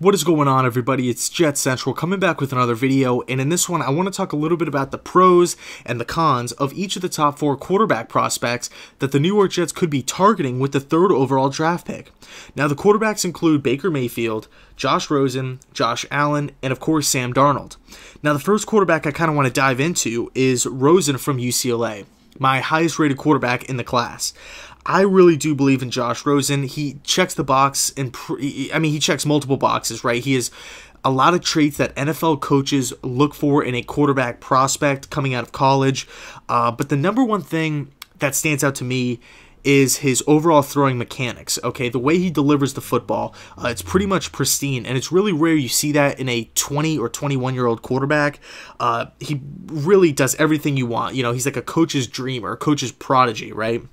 What is going on, everybody? It's JetsCentral coming back with another video, and in this one I want to talk a little bit about the pros and the cons of each of the top 4 quarterback prospects that the New York Jets could be targeting with the 3rd overall draft pick. Now, the quarterbacks include Baker Mayfield, Josh Rosen, Josh Allen, and of course Sam Darnold. Now, the first quarterback I kind of want to dive into is Rosen from UCLA, my highest rated quarterback in the class. I really do believe in Josh Rosen. He checks the box, and he checks multiple boxes, right? He has a lot of traits that NFL coaches look for in a quarterback prospect coming out of college. But the number one thing that stands out to me is his overall throwing mechanics, okay? The way he delivers the football, it's pretty much pristine, and it's really rare you see that in a 20 or 21-year-old quarterback. He really does everything you want. You know, he's like a coach's dream or a coach's prodigy, right?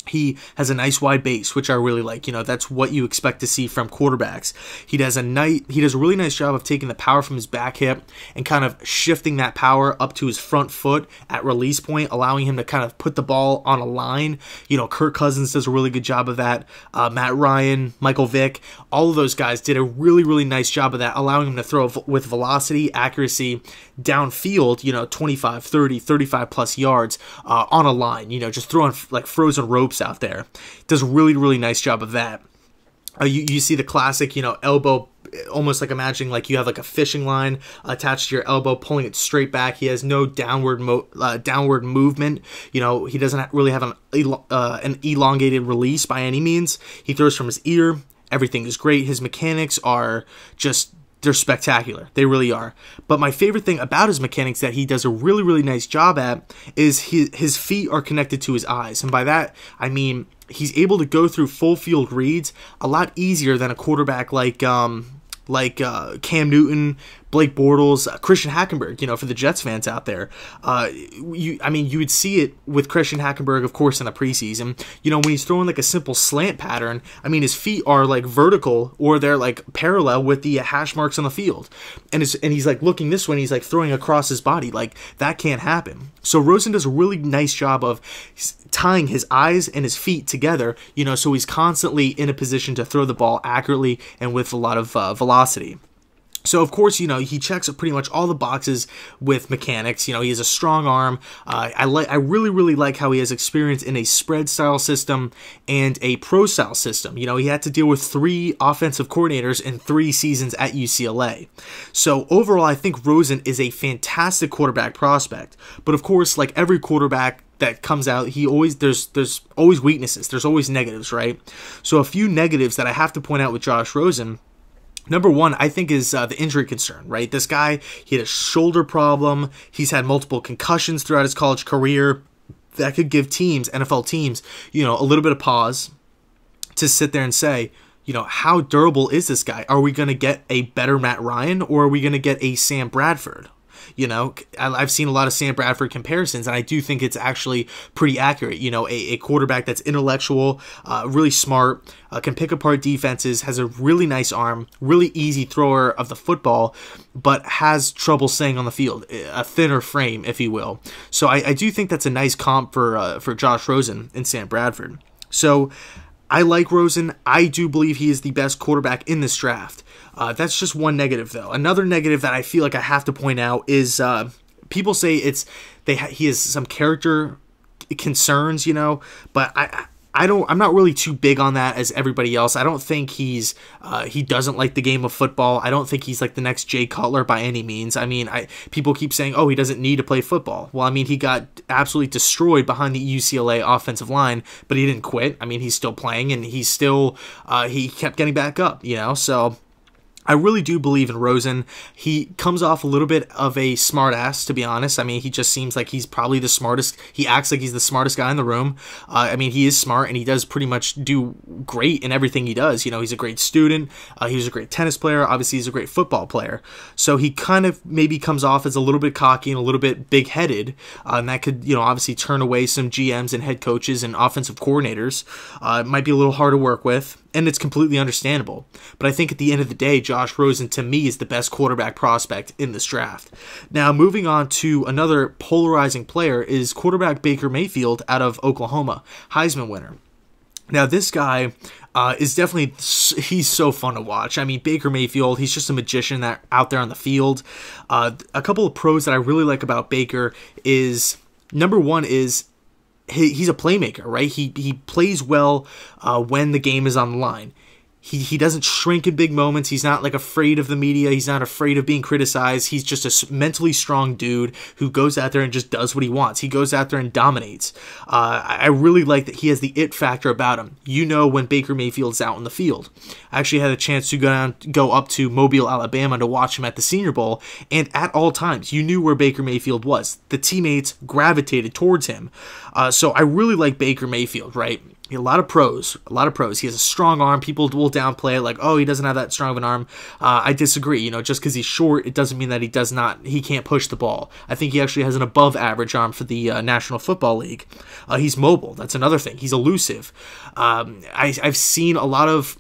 He has a nice wide base, which I really like. You know, that's what you expect to see from quarterbacks. He does a really nice job of taking the power from his back hip and kind of shifting that power up to his front foot at release point, allowing him to kind of put the ball on a line. You know, Kirk Cousins does a really good job of that. Matt Ryan, Michael Vick, all of those guys did a really nice job of that, allowing him to throw with velocity, accuracy, downfield, you know, 25, 30, 35 plus yards on a line, you know, just throwing like frozen ropes out there. Does a really nice job of that. You see the classic, you know, elbow, almost like imagining like you have like a fishing line attached to your elbow, pulling it straight back. He has no downward movement. You know, he doesn't really have an elongated release by any means. He throws from his ear. Everything is great. His mechanics are just, they're spectacular. They really are. But my favorite thing about his mechanics that he does a really nice job at is his feet are connected to his eyes. And by that, I mean he's able to go through full field reads a lot easier than a quarterback like Cam Newton, Blake Bortles, Christian Hackenberg, you know, for the Jets fans out there. You would see it with Christian Hackenberg, of course, in the preseason. You know, when he's throwing like a simple slant pattern, I mean, his feet are like vertical or they're like parallel with the hash marks on the field. And he's like looking this way and he's like throwing across his body. Like, that can't happen. So Rosen does a really nice job of tying his eyes and his feet together, you know, so he's constantly in a position to throw the ball accurately and with a lot of velocity. So, of course, you know, he checks pretty much all the boxes with mechanics. You know, he has a strong arm. I really like how he has experience in a spread-style system and a pro-style system. You know, he had to deal with 3 offensive coordinators in 3 seasons at UCLA. So, overall, I think Rosen is a fantastic quarterback prospect. But, of course, like every quarterback that comes out, there's always weaknesses. There's always negatives, right? So, a few negatives that I have to point out with Josh Rosen. Number one, I think, is the injury concern, right? This guy, he had a shoulder problem. He's had multiple concussions throughout his college career. That could give teams, NFL teams, you know, a little bit of pause to sit there and say, you know, how durable is this guy? Are we going to get a better Matt Ryan, or are we going to get a Sam Bradford? You know, I've seen a lot of Sam Bradford comparisons, and I do think it's actually pretty accurate. You know, a quarterback that's intellectual, really smart, can pick apart defenses, has a really nice arm, really easy thrower of the football, but has trouble staying on the field, a thinner frame, if you will. So I do think that's a nice comp for Josh Rosen and Sam Bradford. So I like Rosen. I do believe he is the best quarterback in this draft. That's just one negative, though. Another negative that I feel like I have to point out is people say he has some character concerns, you know, but I'm not really too big on that as everybody else. I don't think he doesn't like the game of football. I don't think he's like the next Jay Cutler by any means. I mean, people keep saying, oh, he doesn't need to play football. Well, I mean, he got absolutely destroyed behind the UCLA offensive line, but he didn't quit. I mean, he's still playing, and he kept getting back up, you know, so I really do believe in Rosen. He comes off a little bit of a smartass, to be honest. I mean, he just seems like he's probably the smartest. He acts like he's the smartest guy in the room. I mean, he is smart, and he does pretty much do great in everything he does. You know, he's a great student. He was a great tennis player. Obviously, he's a great football player. So he kind of maybe comes off as a little bit cocky and a little bit big-headed, and that could, you know, obviously turn away some GMs and head coaches and offensive coordinators. It might be a little hard to work with, and it's completely understandable. But I think at the end of the day, Josh Rosen, to me, is the best quarterback prospect in this draft. Now, moving on to another polarizing player is quarterback Baker Mayfield out of Oklahoma, Heisman winner. Now, this guy is definitely, he's so fun to watch. I mean, Baker Mayfield, he's just a magician that out there on the field. A couple of pros that I really like about Baker is, number one is he's a playmaker, right? He plays well when the game is on the line. He doesn't shrink in big moments. He's not like afraid of the media. He's not afraid of being criticized. He's just a mentally strong dude who goes out there and just does what he wants. He goes out there and dominates. I really like that he has the it factor about him. You know when Baker Mayfield's out in the field. I actually had a chance to go up to Mobile, Alabama to watch him at the Senior Bowl, and at all times you knew where Baker Mayfield was. The teammates gravitated towards him. So I really like Baker Mayfield, right? A lot of pros. He has a strong arm. People will downplay it like, oh, he doesn't have that strong of an arm. I disagree. You know, just because he's short, it doesn't mean that he can't push the ball. I think he actually has an above average arm for the National Football League. He's mobile. That's another thing. He's elusive. I've seen a lot of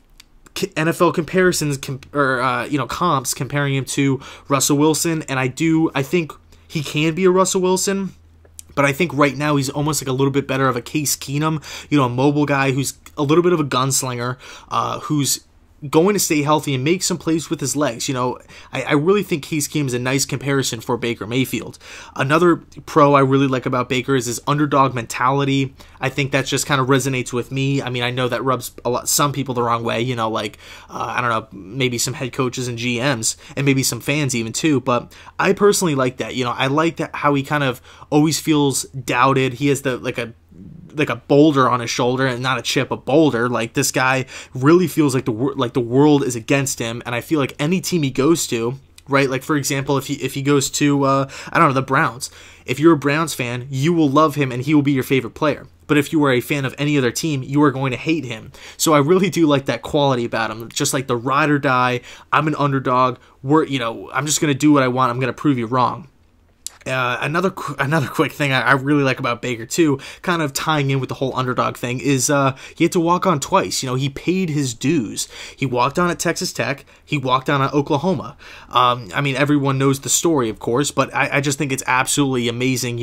NFL comparisons comps comparing him to Russell Wilson, and I think he can be a Russell Wilson. But I think right now he's almost like a little bit better of a Case Keenum, a mobile guy who's a little bit of a gunslinger, who's going to stay healthy and make some plays with his legs. I really think Case Keenum is a nice comparison for Baker Mayfield. Another pro I really like about Baker is his underdog mentality. I think that just kind of resonates with me. I mean, I know that rubs some people the wrong way, I don't know, maybe some head coaches and GMs and maybe some fans even too, but I personally like that. I like that how he kind of always feels doubted. He has like a boulder on his shoulder, and not a chip, a boulder. Like, this guy really feels like the world is against him, and I feel like any team he goes to, right? Like, for example, if he goes to the Browns, if you're a Browns fan, you will love him and he will be your favorite player. But if you are a fan of any other team, you are going to hate him. So I really do like that quality about him. Just like the ride or die, I'm an underdog. I'm just going to do what I want. I'm going to prove you wrong. Another quick thing I really like about Baker too, kind of tying in with the whole underdog thing, is he had to walk on twice. He paid his dues. He walked on at Texas Tech. He walked on at Oklahoma. I mean, everyone knows the story, of course, but I just think it's absolutely amazing,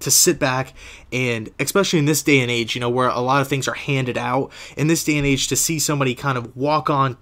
to sit back, and especially in this day and age, where a lot of things are handed out, in this day and age, to see somebody kind of walk on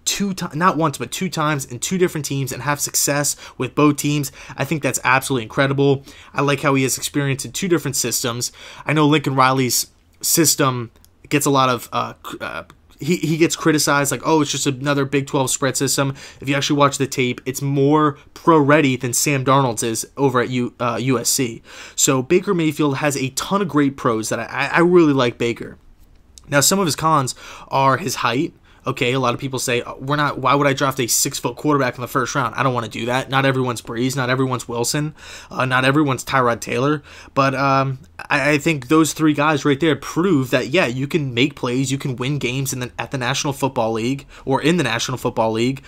not once, but two times in two different teams and have success with both teams, I think that's absolutely incredible. I like how he has experience in two different systems. I know Lincoln Riley's system gets a lot of he gets criticized, like, oh, it's just another Big 12 spread system. If you actually watch the tape, it's more pro-ready than Sam Darnold's is over at USC. So Baker Mayfield has a ton of great pros that I really like Baker. Now, some of his cons are his height. Okay, a lot of people say, why would I draft a 6-foot quarterback in the first round? I don't want to do that. Not everyone's Breeze, not everyone's Wilson, not everyone's Tyrod Taylor. But I think those three guys right there prove that, yeah, you can make plays, you can win games at the National Football League or in the National Football League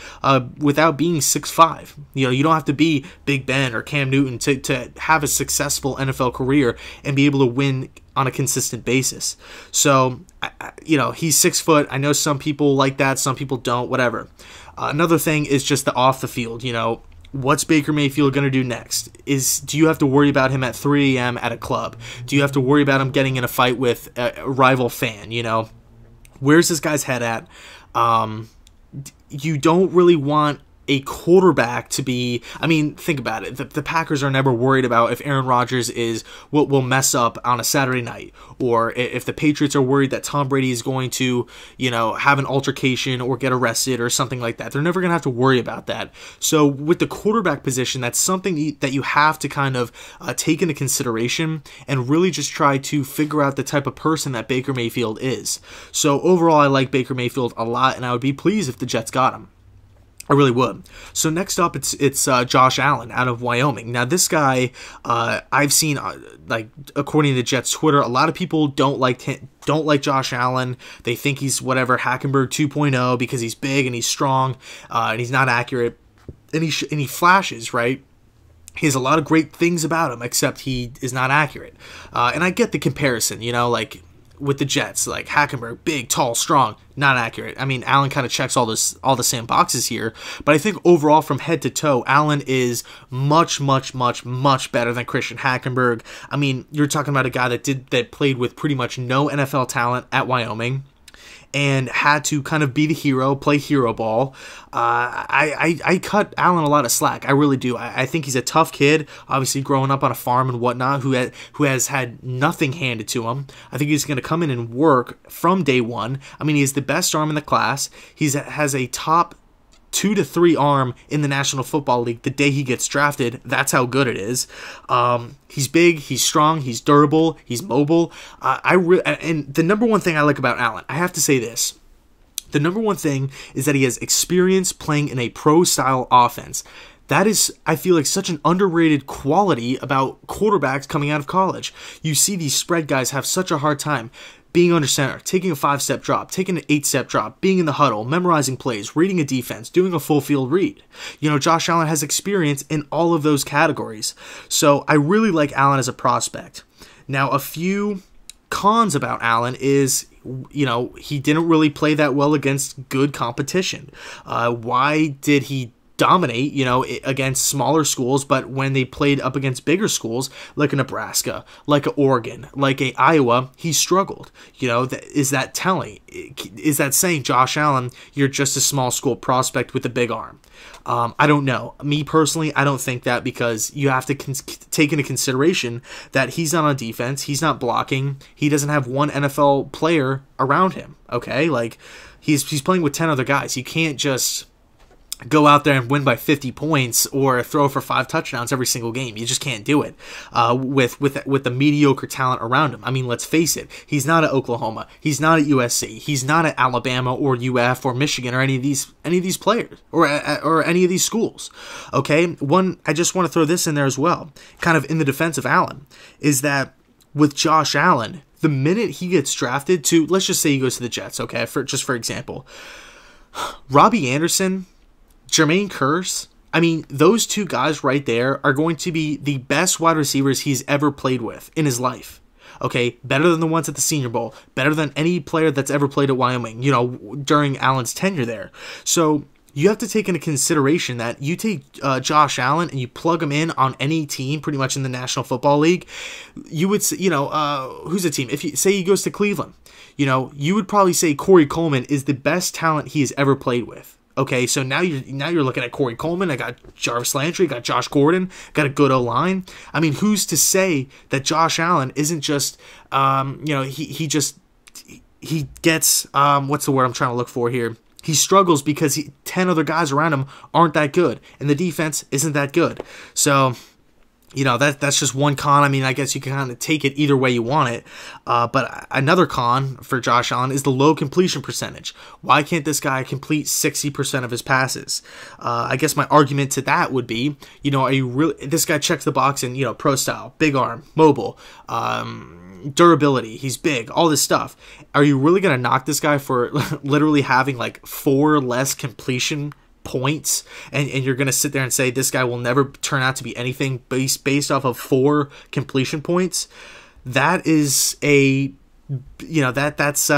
without being 6'5". You don't have to be Big Ben or Cam Newton to have a successful NFL career and be able to win on a consistent basis. So, he's 6 foot. I know some people like that, some people don't, whatever. Another thing is just the off the field. What's Baker Mayfield going to do next? Do you have to worry about him at 3 a.m. at a club? Do you have to worry about him getting in a fight with a rival fan? Where's this guy's head at? You don't really want a quarterback to be, think about it. The Packers are never worried about if Aaron Rodgers will mess up on a Saturday night, or if the Patriots are worried that Tom Brady is going to, have an altercation or get arrested or something like that. They're never going to have to worry about that. So with the quarterback position, that's something that you have to kind of take into consideration and really just try to figure out the type of person that Baker Mayfield is. So overall, I like Baker Mayfield a lot, and I would be pleased if the Jets got him. I really would. So next up, it's Josh Allen out of Wyoming. Now, this guy, I've seen, according to Jets Twitter, a lot of people don't like Josh Allen. They think he's whatever, Hackenberg 2.0 because he's big and he's strong and he's not accurate. And he flashes, right? He has a lot of great things about him, except he is not accurate. And I get the comparison, with the Jets, like Hackenberg, big, tall, strong, not accurate. Allen kind of checks all the same boxes here, but I think overall from head to toe, Allen is much, much, much, much better than Christian Hackenberg. You're talking about a guy that played with pretty much no NFL talent at Wyoming. and had to kind of be the hero, play hero ball. I cut Allen a lot of slack. I really do. I think he's a tough kid, obviously growing up on a farm and whatnot, who has had nothing handed to him. I think he's going to come in and work from day one. I mean, he's the best arm in the class. He has a top 2 to 3 arm in the National Football League the day he gets drafted. That's how good it is. He's big, he's strong, he's durable, he's mobile. And the number one thing I like about Allen, I have to say this. The number one thing is that he has experience playing in a pro-style offense. That is, I feel like, such an underrated quality about quarterbacks coming out of college. You see these spread guys have such a hard time being under center, taking a 5-step drop, taking an 8-step drop, being in the huddle, memorizing plays, reading a defense, doing a full field read. You know, Josh Allen has experience in all of those categories. So I really like Allen as a prospect. Now, a few cons about Allen is, you know, he didn't really play that well against good competition. Why did he dominate, you know, against smaller schools, but when they played up against bigger schools like a Nebraska, like a Oregon, like a Iowa, he struggled? You know, is that telling? Is that saying, Josh Allen, you're just a small school prospect with a big arm? I don't know. Me personally, I don't think that, because you have to take into consideration that he's not on defense, he's not blocking, he doesn't have one NFL player around him. Okay, like he's playing with 10 other guys. You can't just go out there and win by 50 points or throw for 5 touchdowns every single game. You just can't do it with the mediocre talent around him. I mean, let's face it. He's not at Oklahoma. He's not at USC. He's not at Alabama or UF or Michigan or any of these players or any of these schools. Okay, I just want to throw this in there as well, kind of in the defense of Allen, is that with Josh Allen, the minute he gets drafted to, let's just say he goes to the Jets, okay, for example, Robbie Anderson, Jermaine Kearse, I mean, those two guys right there are going to be the best wide receivers he's ever played with in his life. Okay, better than the ones at the Senior Bowl, better than any player that's ever played at Wyoming, you know, during Allen's tenure there. So you have to take into consideration that you take Josh Allen and you plug him in on any team pretty much in the National Football League, you would say, you know, who's the team? If you say he goes to Cleveland, you know, you would probably say Corey Coleman is the best talent he has ever played with. Okay, so now you're looking at Corey Coleman. I got Jarvis Landry, got Josh Gordon, got a good O-line. I mean, who's to say that Josh Allen isn't just, you know, he gets, what's the word I'm trying to look for here? He struggles because 10 other guys around him aren't that good, and the defense isn't that good. So, you know, that's just one con. I mean, I guess you can kind of take it either way you want it. But another con for Josh Allen is the low completion percentage. Why can't this guy complete 60% of his passes? I guess my argument to that would be, you know, this guy checks the box in, you know, pro style, big arm, mobile, durability, he's big, all this stuff. Are you really going to knock this guy for literally having like 4 less completion points, and you're going to sit there and say this guy will never turn out to be anything based off of 4 completion points? That is a, you know, that's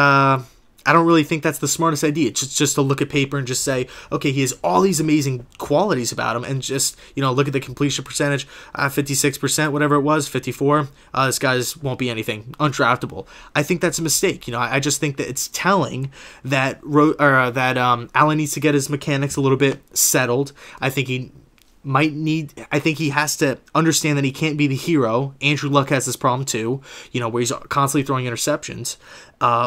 I don't really think that's the smartest idea. Just to look at paper and just say, okay, he has all these amazing qualities about him, and just, you know, look at the completion percentage, 56%, whatever it was, 54. This guy's won't be anything, undraftable. I think that's a mistake. You know, I just think that it's telling that Allen needs to get his mechanics a little bit settled. I think he has to understand that he can't be the hero. Andrew Luck has this problem too, you know, where he's constantly throwing interceptions.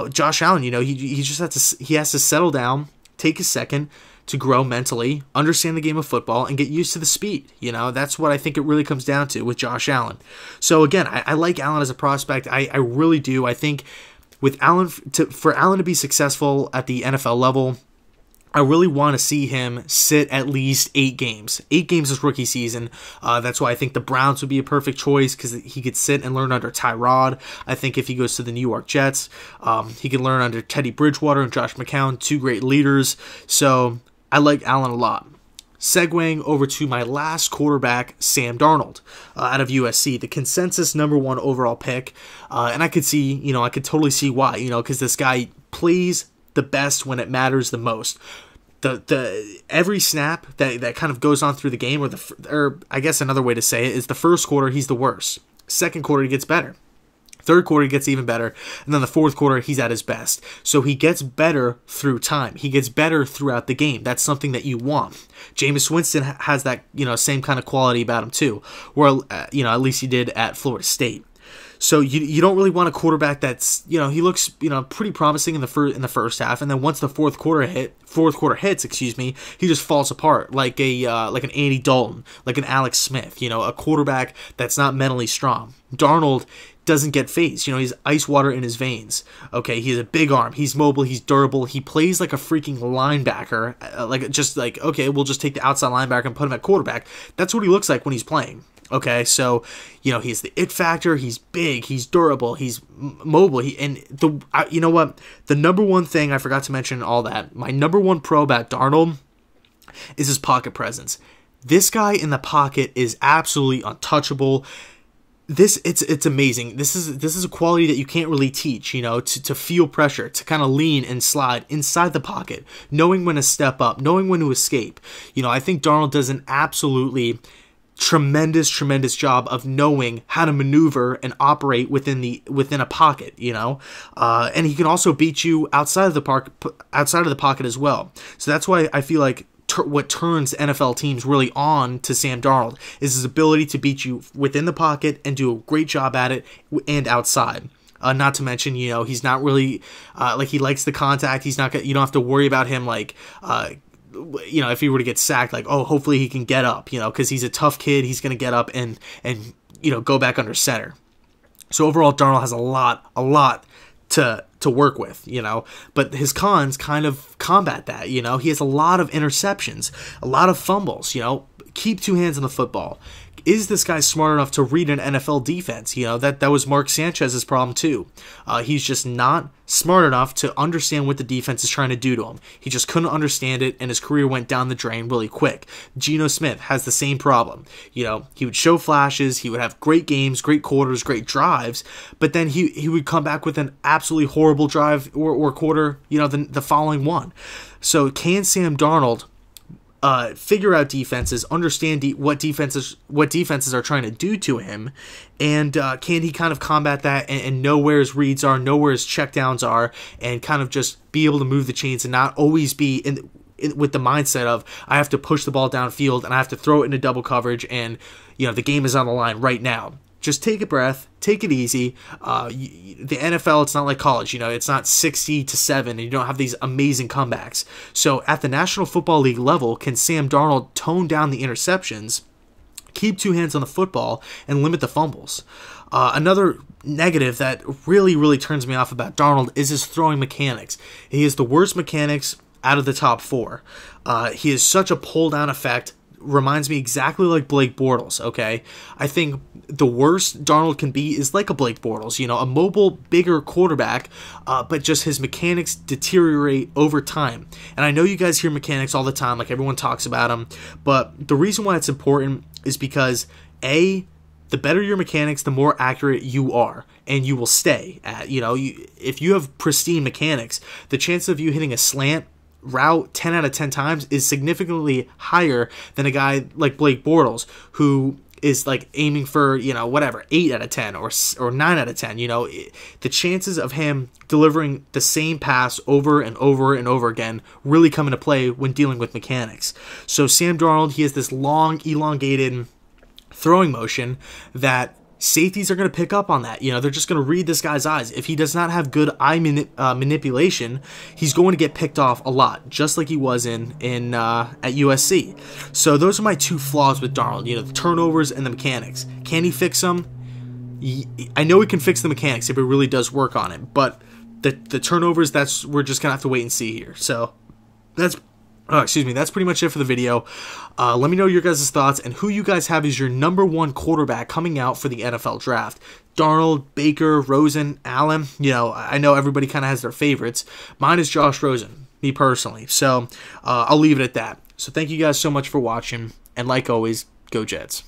Josh Allen, you know, he has to settle down, take a second to grow mentally, understand the game of football, and get used to the speed. You know, that's what I think it really comes down to with Josh Allen. So again, I like Allen as a prospect. I really do. I think with Allen, for Allen to be successful at the NFL level, I really want to see him sit at least 8 games. 8 games this rookie season. That's why I think the Browns would be a perfect choice, because he could sit and learn under Tyrod. I think if he goes to the New York Jets, he could learn under Teddy Bridgewater and Josh McCown, 2 great leaders. So I like Allen a lot. Segueing over to my last quarterback, Sam Darnold, out of USC, the consensus #1 overall pick. And I could totally see why, you know, because this guy plays the best when it matters the most. The every snap that kind of goes on through the game, or I guess another way to say it is the first quarter he's the worst. Second quarter he gets better. Third quarter, he gets even better. And then the fourth quarter, he's at his best. So he gets better through time. He gets better throughout the game. That's something that you want. Jameis Winston has that, same kind of quality about him too. Or, at least he did at Florida State. So you don't really want a quarterback that's, he looks, pretty promising in the first half. And then once the fourth quarter hits, he just falls apart like like an Andy Dalton, like an Alex Smith, a quarterback that's not mentally strong. Darnold doesn't get phased. He's ice water in his veins. Okay, he has a big arm. He's mobile. He's durable. He plays like a freaking linebacker. Okay, we'll just take the outside linebacker and put him at quarterback. That's what he looks like when he's playing. Okay, so, he's the it factor. He's big. He's durable. He's mobile. You know what? The number one thing I forgot to mention in all that, my number one pro about Darnold is his pocket presence. This guy in the pocket is absolutely untouchable. It's amazing. This is a quality that you can't really teach, to feel pressure, to kind of lean and slide inside the pocket, knowing when to step up, knowing when to escape. I think Darnold does an absolutely tremendous job of knowing how to maneuver and operate within a pocket, and he can also beat you outside of the pocket as well. So that's why I feel like what turns NFL teams really on to Sam Darnold is his ability to beat you within the pocket and do a great job at it and outside. Not to mention, he's not really he likes the contact. He's not. You don't have to worry about him if he were to get sacked, hopefully he can get up, because he's a tough kid. He's going to get up and go back under center. So overall, Darnold has a lot to work with, but his cons kind of combat that. He has a lot of interceptions, a lot of fumbles. Keep two hands on the football. Is this guy smart enough to read an NFL defense? That was Mark Sanchez's problem too. He's just not smart enough to understand what the defense is trying to do to him. He just couldn't understand it, and his career went down the drain really quick. Geno Smith has the same problem. He would show flashes, he would have great games, great quarters, great drives, but then he would come back with an absolutely horrible drive or quarter, the following one. So can Sam Darnold figure out defenses, understand what defenses are trying to do to him, and can he kind of combat that and know where his reads are, know where his checkdowns are, and kind of just be able to move the chains and not always be with the mindset of I have to push the ball downfield and I have to throw it into double coverage and the game is on the line right now. Just take a breath, take it easy. The NFL, it's not like college, it's not 60-7, and you don't have these amazing comebacks. So at the National Football League level, can Sam Darnold tone down the interceptions, keep two hands on the football, and limit the fumbles? Another negative that really turns me off about Darnold is his throwing mechanics. He has the worst mechanics out of the top four. He has such a pull-down effect. Reminds me exactly like Blake Bortles, okay? I think the worst Darnold can be is like a Blake Bortles, a mobile, bigger quarterback, but just his mechanics deteriorate over time. And I know you guys hear mechanics all the time, like everyone talks about them, but the reason why it's important is because, A, the better your mechanics, the more accurate you are, and you will stay at, if you have pristine mechanics, the chance of you hitting a slant route 10 out of 10 times is significantly higher than a guy like Blake Bortles, who is aiming for 8 out of 10 or 9 out of 10. The chances of him delivering the same pass over and over and over again really come into play when dealing with mechanics. So Sam Darnold, he has this long, elongated throwing motion that safeties are going to pick up on that. They're just going to read this guy's eyes. If he does not have good eye manipulation, he's going to get picked off a lot, just like he was at USC. So those are my two flaws with Darnold, the turnovers and the mechanics. Can he fix them? I know he can fix the mechanics if he really does work on it, but the turnovers, we're just going to have to wait and see here. So that's pretty much it for the video. Let me know your guys' thoughts and who you guys have as your number one quarterback coming out for the NFL draft. Darnold, Baker, Rosen, Allen. I know everybody kind of has their favorites. Mine is Josh Rosen, me personally. So I'll leave it at that. So thank you guys so much for watching. And like always, go Jets.